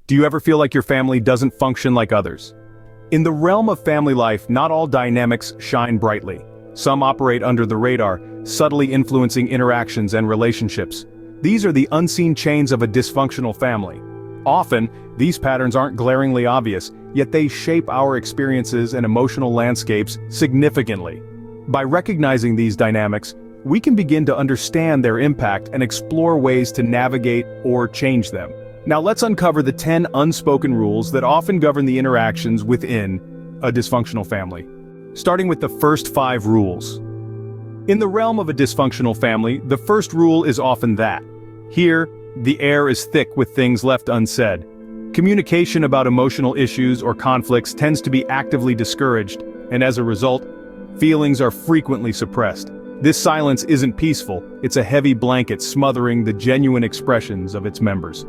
Do you ever feel like your family doesn't function like others? In the realm of family life, not all dynamics shine brightly. Some operate under the radar, subtly influencing interactions and relationships. These are the unseen chains of a dysfunctional family. Often, these patterns aren't glaringly obvious, yet they shape our experiences and emotional landscapes significantly. By recognizing these dynamics, we can begin to understand their impact and explore ways to navigate or change them. Now let's uncover the 10 unspoken rules that often govern the interactions within a dysfunctional family. Starting with the first 5 rules. In the realm of a dysfunctional family, the first rule is often that. Here, the air is thick with things left unsaid. Communication about emotional issues or conflicts tends to be actively discouraged, and as a result, feelings are frequently suppressed. This silence isn't peaceful, it's a heavy blanket smothering the genuine expressions of its members.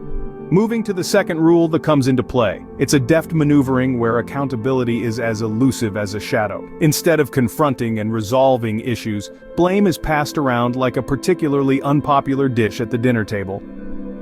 Moving to the second rule that comes into play. It's a deft maneuvering where accountability is as elusive as a shadow. Instead of confronting and resolving issues, blame is passed around like a particularly unpopular dish at the dinner table.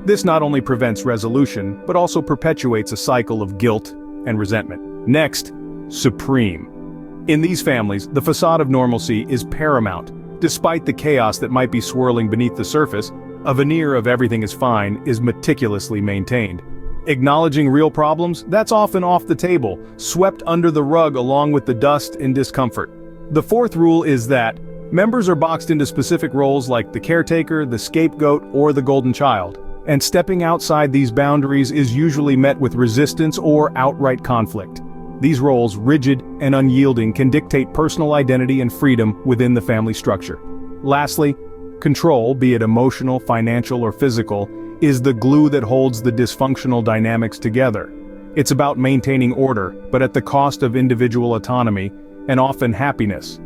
This not only prevents resolution, but also perpetuates a cycle of guilt and resentment. Next, supreme. In these families, the facade of normalcy is paramount. Despite the chaos that might be swirling beneath the surface, a veneer of everything is fine is meticulously maintained. Acknowledging real problems, that's often off the table, swept under the rug along with the dust and discomfort. The fourth rule is that members are boxed into specific roles like the caretaker, the scapegoat, or the golden child. And stepping outside these boundaries is usually met with resistance or outright conflict. These roles, rigid and unyielding, can dictate personal identity and freedom within the family structure. Lastly, control, be it emotional, financial, or physical, is the glue that holds the dysfunctional dynamics together. It's about maintaining order, but at the cost of individual autonomy, and often happiness.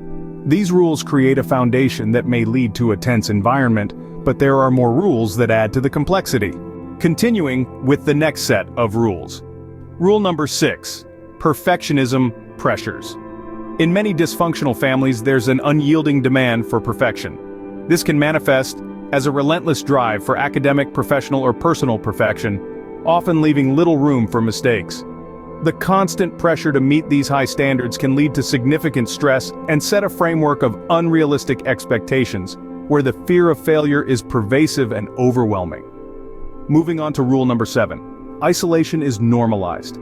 These rules create a foundation that may lead to a tense environment, but there are more rules that add to the complexity. Continuing with the next set of rules. Rule number 6. Perfectionism pressures. In many dysfunctional families, there's an unyielding demand for perfection. This can manifest as a relentless drive for academic, professional, or personal perfection, often leaving little room for mistakes. The constant pressure to meet these high standards can lead to significant stress and set a framework of unrealistic expectations, where the fear of failure is pervasive and overwhelming. Moving on to rule number 7. Isolation is normalized.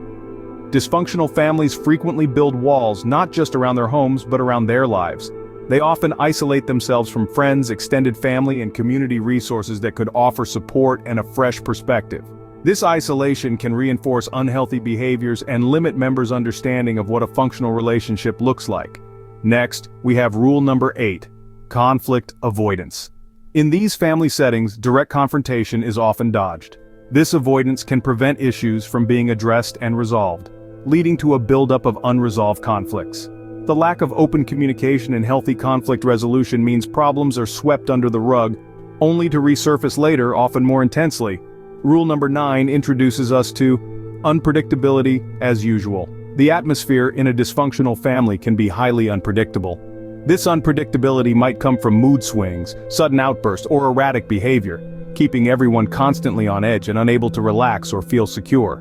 Dysfunctional families frequently build walls not just around their homes but around their lives. They often isolate themselves from friends, extended family, and community resources that could offer support and a fresh perspective. This isolation can reinforce unhealthy behaviors and limit members' understanding of what a functional relationship looks like. Next, we have rule number 8. Conflict avoidance. In these family settings, direct confrontation is often dodged. This avoidance can prevent issues from being addressed and resolved, leading to a buildup of unresolved conflicts. The lack of open communication and healthy conflict resolution means problems are swept under the rug, only to resurface later, often more intensely. Rule number 9 introduces us to unpredictability as usual. The atmosphere in a dysfunctional family can be highly unpredictable. This unpredictability might come from mood swings, sudden outbursts, or erratic behavior, keeping everyone constantly on edge and unable to relax or feel secure.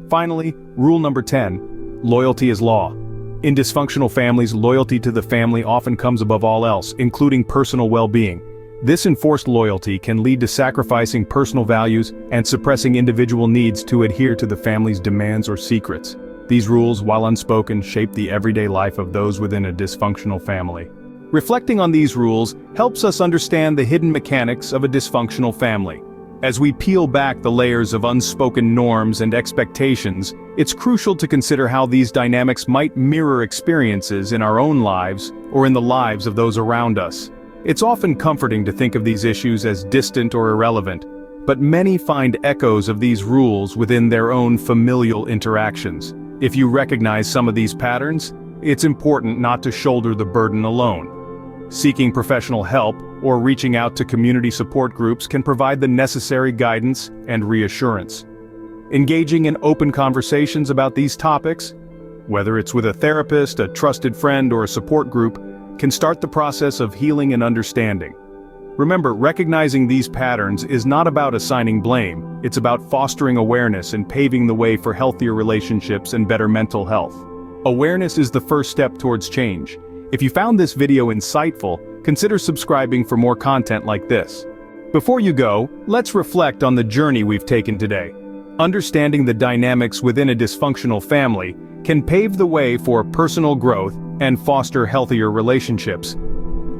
Finally, rule number 10. Loyalty is law. In dysfunctional families, loyalty to the family often comes above all else, including personal well-being. This enforced loyalty can lead to sacrificing personal values and suppressing individual needs to adhere to the family's demands or secrets. These rules, while unspoken, shape the everyday life of those within a dysfunctional family. Reflecting on these rules helps us understand the hidden mechanics of a dysfunctional family. As we peel back the layers of unspoken norms and expectations, it's crucial to consider how these dynamics might mirror experiences in our own lives or in the lives of those around us. It's often comforting to think of these issues as distant or irrelevant, but many find echoes of these rules within their own familial interactions. If you recognize some of these patterns, it's important not to shoulder the burden alone. Seeking professional help or reaching out to community support groups can provide the necessary guidance and reassurance. Engaging in open conversations about these topics, whether it's with a therapist, a trusted friend, or a support group, can start the process of healing and understanding. Remember, recognizing these patterns is not about assigning blame, it's about fostering awareness and paving the way for healthier relationships and better mental health. Awareness is the first step towards change. If you found this video insightful, consider subscribing for more content like this. Before you go, let's reflect on the journey we've taken today. Understanding the dynamics within a dysfunctional family can pave the way for personal growth and foster healthier relationships.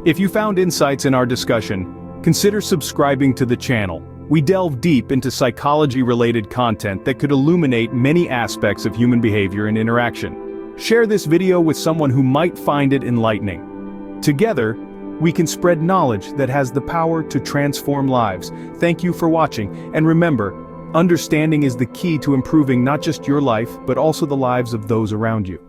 If you found insights in our discussion, consider subscribing to the channel. We delve deep into psychology-related content that could illuminate many aspects of human behavior and interaction. Share this video with someone who might find it enlightening. Together, we can spread knowledge that has the power to transform lives. Thank you for watching, and remember, understanding is the key to improving not just your life, but also the lives of those around you.